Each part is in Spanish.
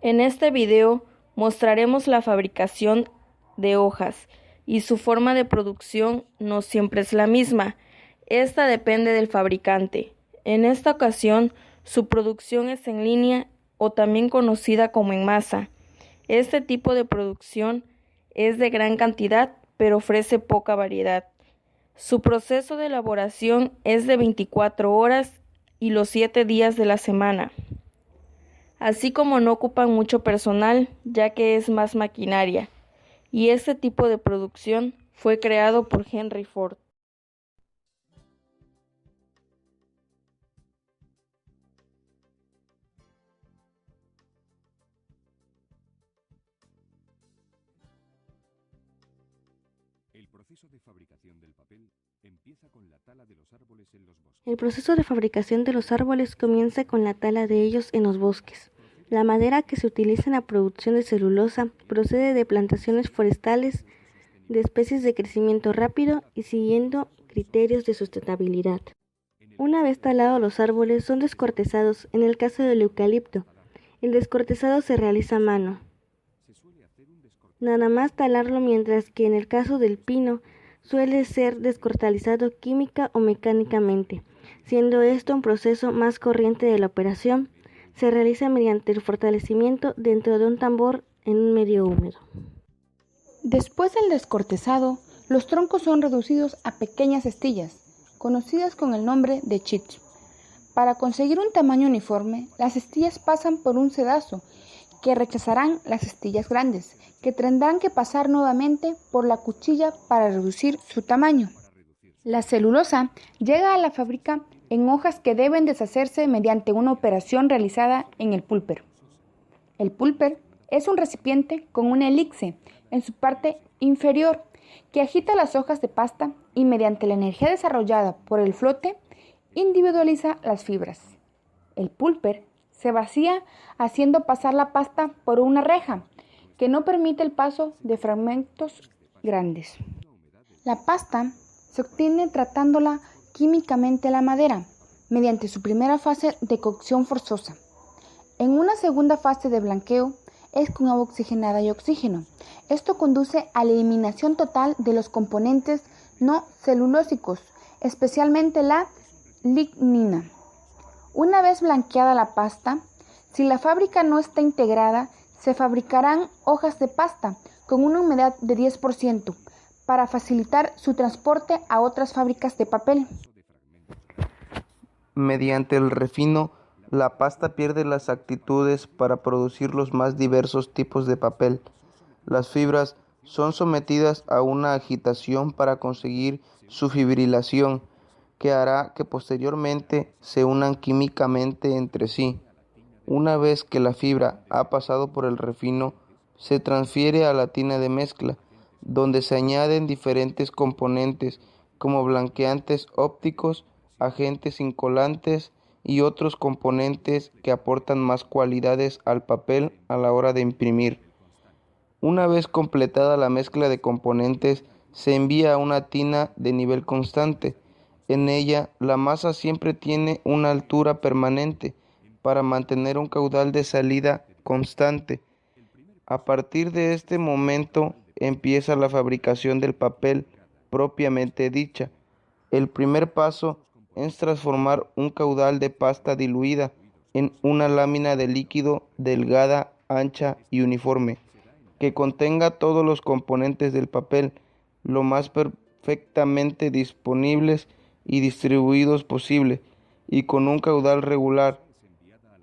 En este video mostraremos la fabricación de hojas y su forma de producción no siempre es la misma. Esta depende del fabricante. En esta ocasión, su producción es en línea o también conocida como en masa. Este tipo de producción es de gran cantidad, pero ofrece poca variedad. Su proceso de elaboración es de 24 horas y los 7 días de la semana. Así como no ocupan mucho personal, ya que es más maquinaria, y este tipo de producción fue creado por Henry Ford. El proceso de fabricación del papel empieza con la tala de los árboles en los bosques. El proceso de fabricación de los árboles comienza con la tala de ellos en los bosques. La madera que se utiliza en la producción de celulosa procede de plantaciones forestales de especies de crecimiento rápido y siguiendo criterios de sustentabilidad. Una vez talados los árboles son descortezados. En el caso del eucalipto, el descortezado se realiza a mano. Nada más talarlo, mientras que en el caso del pino suele ser descortalizado química o mecánicamente, siendo esto un proceso más corriente de la operación. Se realiza mediante el fortalecimiento dentro de un tambor en un medio húmedo. Después del descortezado, los troncos son reducidos a pequeñas estillas, conocidas con el nombre de chips. Para conseguir un tamaño uniforme, las estillas pasan por un sedazo, que rechazarán las estillas grandes, que tendrán que pasar nuevamente por la cuchilla para reducir su tamaño. La celulosa llega a la fábrica en hojas que deben deshacerse mediante una operación realizada en el pulper. El pulper es un recipiente con una elipse en su parte inferior que agita las hojas de pasta y mediante la energía desarrollada por el flote individualiza las fibras. El pulper se vacía haciendo pasar la pasta por una reja que no permite el paso de fragmentos grandes. La pasta se obtiene tratándola químicamente la madera mediante su primera fase de cocción forzosa. En una segunda fase de blanqueo es con agua oxigenada y oxígeno. Esto conduce a la eliminación total de los componentes no celulósicos, especialmente la lignina. Una vez blanqueada la pasta, si la fábrica no está integrada, se fabricarán hojas de pasta con una humedad de 10% para facilitar su transporte a otras fábricas de papel. Mediante el refino, la pasta pierde las aptitudes para producir los más diversos tipos de papel. Las fibras son sometidas a una agitación para conseguir su fibrilación, que hará que posteriormente se unan químicamente entre sí. Una vez que la fibra ha pasado por el refino, se transfiere a la tina de mezcla, donde se añaden diferentes componentes como blanqueantes ópticos, agentes incolantes y otros componentes que aportan más cualidades al papel a la hora de imprimir. Una vez completada la mezcla de componentes, se envía a una tina de nivel constante. En ella, la masa siempre tiene una altura permanente para mantener un caudal de salida constante. A partir de este momento empieza la fabricación del papel propiamente dicha. El primer paso es transformar un caudal de pasta diluida en una lámina de líquido delgada, ancha y uniforme, que contenga todos los componentes del papel, lo más perfectamente disponibles y distribuidos posible, y con un caudal regular.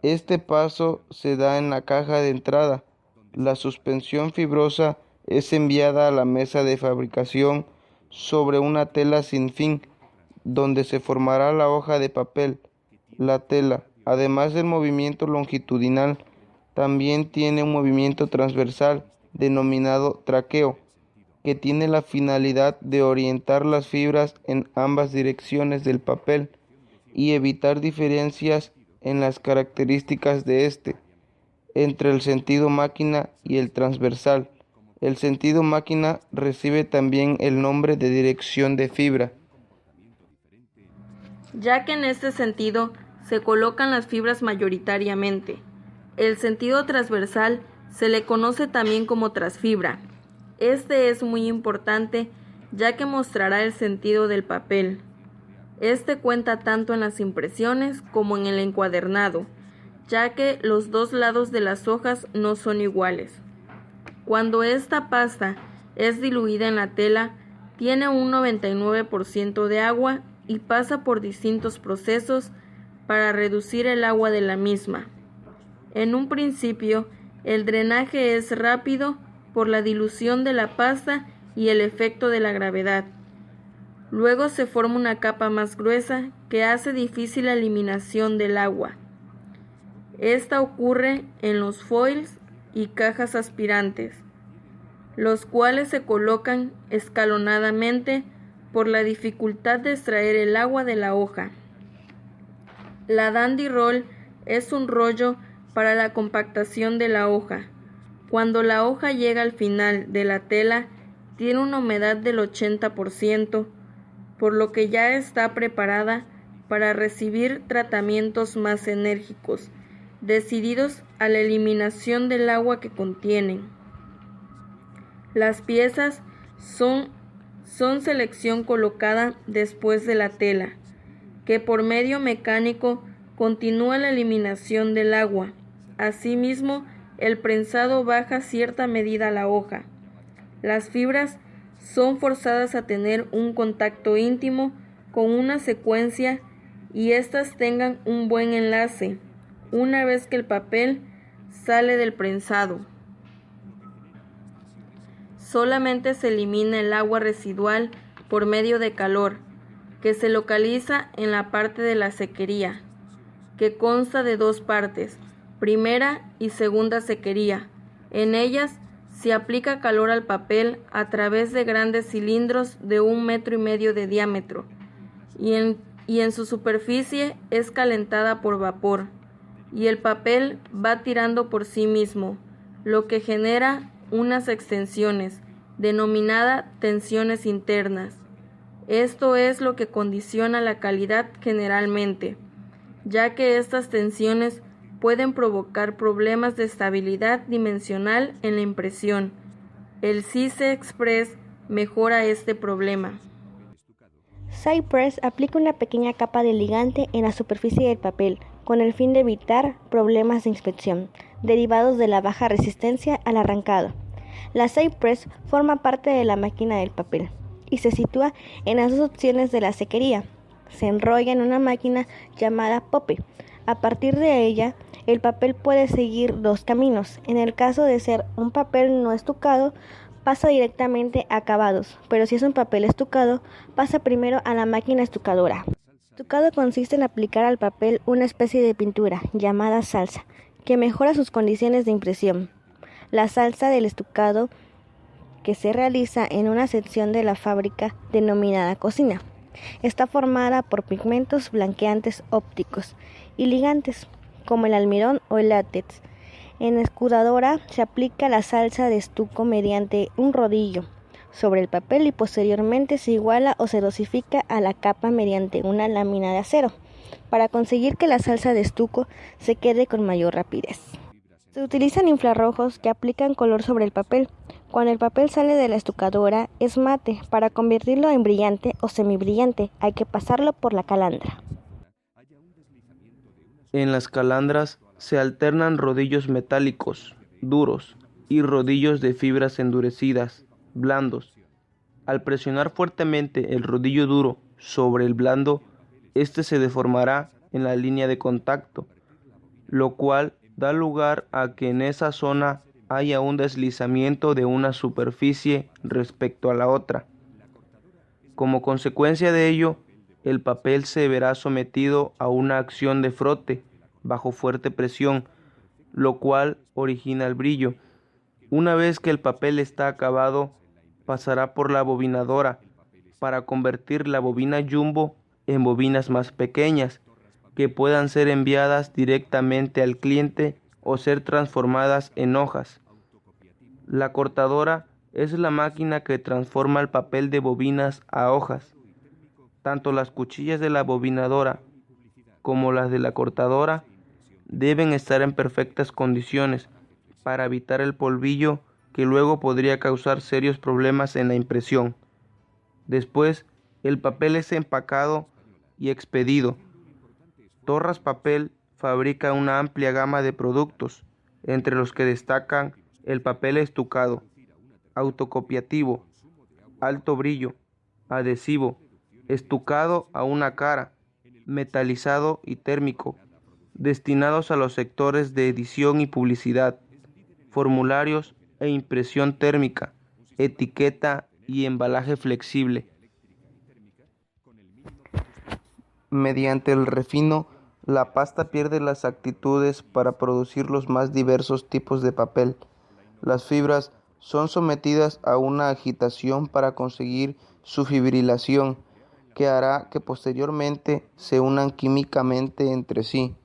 Este paso se da en la caja de entrada. La suspensión fibrosa es enviada a la mesa de fabricación sobre una tela sin fin, donde se formará la hoja de papel. La tela, además del movimiento longitudinal, también tiene un movimiento transversal denominado traqueo, que tiene la finalidad de orientar las fibras en ambas direcciones del papel y evitar diferencias en las características de este entre el sentido máquina y el transversal. El sentido máquina recibe también el nombre de dirección de fibra, ya que en este sentido se colocan las fibras mayoritariamente. El sentido transversal se le conoce también como trasfibra. Este es muy importante ya que mostrará el sentido del papel. Este cuenta tanto en las impresiones como en el encuadernado, ya que los dos lados de las hojas no son iguales. Cuando esta pasta es diluida en la tela, tiene un 99% de agua y pasa por distintos procesos para reducir el agua de la misma. En un principio, el drenaje es rápido por la dilución de la pasta y el efecto de la gravedad. Luego se forma una capa más gruesa que hace difícil la eliminación del agua. Esta ocurre en los foils y cajas aspirantes, los cuales se colocan escalonadamente por la dificultad de extraer el agua de la hoja. La dandy roll es un rollo para la compactación de la hoja. Cuando la hoja llega al final de la tela, tiene una humedad del 80%, por lo que ya está preparada para recibir tratamientos más enérgicos, decididos a la eliminación del agua que contienen. Las piezas son selección colocada después de la tela, que por medio mecánico continúa la eliminación del agua. Asimismo, el prensado baja cierta medida la hoja. Las fibras son forzadas a tener un contacto íntimo con una secuencia y éstas tengan un buen enlace una vez que el papel sale del prensado. Solamente se elimina el agua residual por medio de calor, que se localiza en la parte de la sequería, que consta de dos partes, primera y segunda sequería. En ellas se aplica calor al papel a través de grandes cilindros de 1,5 metros de diámetro y en su superficie es calentada por vapor y el papel va tirando por sí mismo, lo que genera unas extensiones, denominadas tensiones internas. Esto es lo que condiciona la calidad generalmente, ya que estas tensiones pueden provocar problemas de estabilidad dimensional en la impresión. El CICE Express mejora este problema. Cypress aplica una pequeña capa de ligante en la superficie del papel con el fin de evitar problemas de inspección derivados de la baja resistencia al arrancado. La Cypress forma parte de la máquina del papel y se sitúa en las dos opciones de la sequería. Se enrolla en una máquina llamada Pope. A partir de ella, el papel puede seguir dos caminos. En el caso de ser un papel no estucado, pasa directamente a acabados, pero si es un papel estucado, pasa primero a la máquina estucadora. El estucado consiste en aplicar al papel una especie de pintura llamada salsa, que mejora sus condiciones de impresión. La salsa del estucado que se realiza en una sección de la fábrica denominada cocina. Está formada por pigmentos blanqueantes ópticos y ligantes, como el almidón o el látex. En la escudadora se aplica la salsa de estuco mediante un rodillo sobre el papel y posteriormente se iguala o se dosifica a la capa mediante una lámina de acero, para conseguir que la salsa de estuco se quede con mayor rapidez. Se utilizan infrarrojos que aplican color sobre el papel. Cuando el papel sale de la estucadora es mate. Para convertirlo en brillante o semibrillante hay que pasarlo por la calandra. En las calandras se alternan rodillos metálicos, duros, y rodillos de fibras endurecidas, blandos. Al presionar fuertemente el rodillo duro sobre el blando, este se deformará en la línea de contacto, lo cual da lugar a que en esa zona haya un deslizamiento de una superficie respecto a la otra. Como consecuencia de ello, el papel se verá sometido a una acción de frote bajo fuerte presión, lo cual origina el brillo. Una vez que el papel está acabado, pasará por la bobinadora para convertir la bobina jumbo en bobinas más pequeñas, que puedan ser enviadas directamente al cliente o ser transformadas en hojas. La cortadora es la máquina que transforma el papel de bobinas a hojas. Tanto las cuchillas de la bobinadora como las de la cortadora deben estar en perfectas condiciones para evitar el polvillo que luego podría causar serios problemas en la impresión. Después, el papel es empacado y expedido. Torras Papel fabrica una amplia gama de productos, entre los que destacan el papel estucado, autocopiativo, alto brillo, adhesivo, estucado a una cara, metalizado y térmico, destinados a los sectores de edición y publicidad, formularios e impresión térmica, etiqueta y embalaje flexible. Mediante el refino, la pasta pierde las aptitudes para producir los más diversos tipos de papel. Las fibras son sometidas a una agitación para conseguir su fibrilación, que hará que posteriormente se unan químicamente entre sí.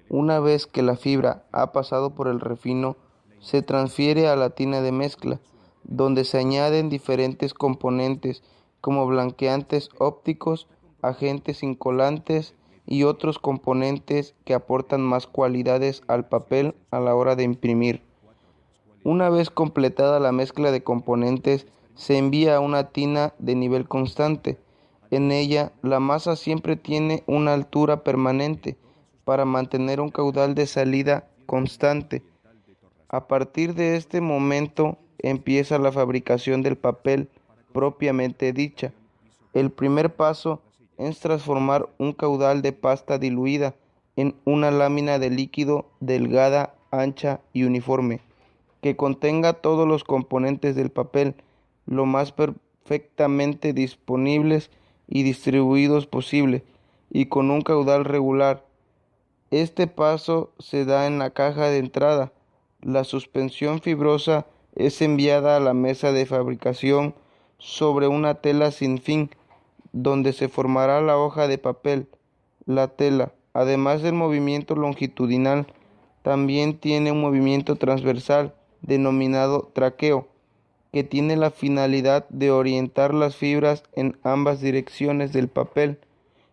Una vez que la fibra ha pasado por el refino, se transfiere a la tina de mezcla, donde se añaden diferentes componentes como blanqueantes ópticos, agentes incolantes y otros componentes que aportan más cualidades al papel a la hora de imprimir. Una vez completada la mezcla de componentes, se envía a una tina de nivel constante. En ella, la masa siempre tiene una altura permanente para mantener un caudal de salida constante. A partir de este momento empieza la fabricación del papel propiamente dicha. El primer paso es transformar un caudal de pasta diluida en una lámina de líquido delgada, ancha y uniforme, que contenga todos los componentes del papel, lo más perfectamente disponibles y distribuidos posible, y con un caudal regular. Este paso se da en la caja de entrada. La suspensión fibrosa es enviada a la mesa de fabricación sobre una tela sin fin, donde se formará la hoja de papel. La tela, además del movimiento longitudinal, también tiene un movimiento transversal denominado traqueo, que tiene la finalidad de orientar las fibras en ambas direcciones del papel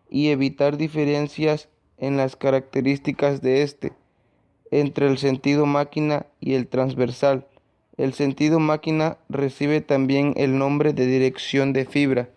y evitar diferencias en las características de este entre el sentido máquina y el transversal. El sentido máquina recibe también el nombre de dirección de fibra.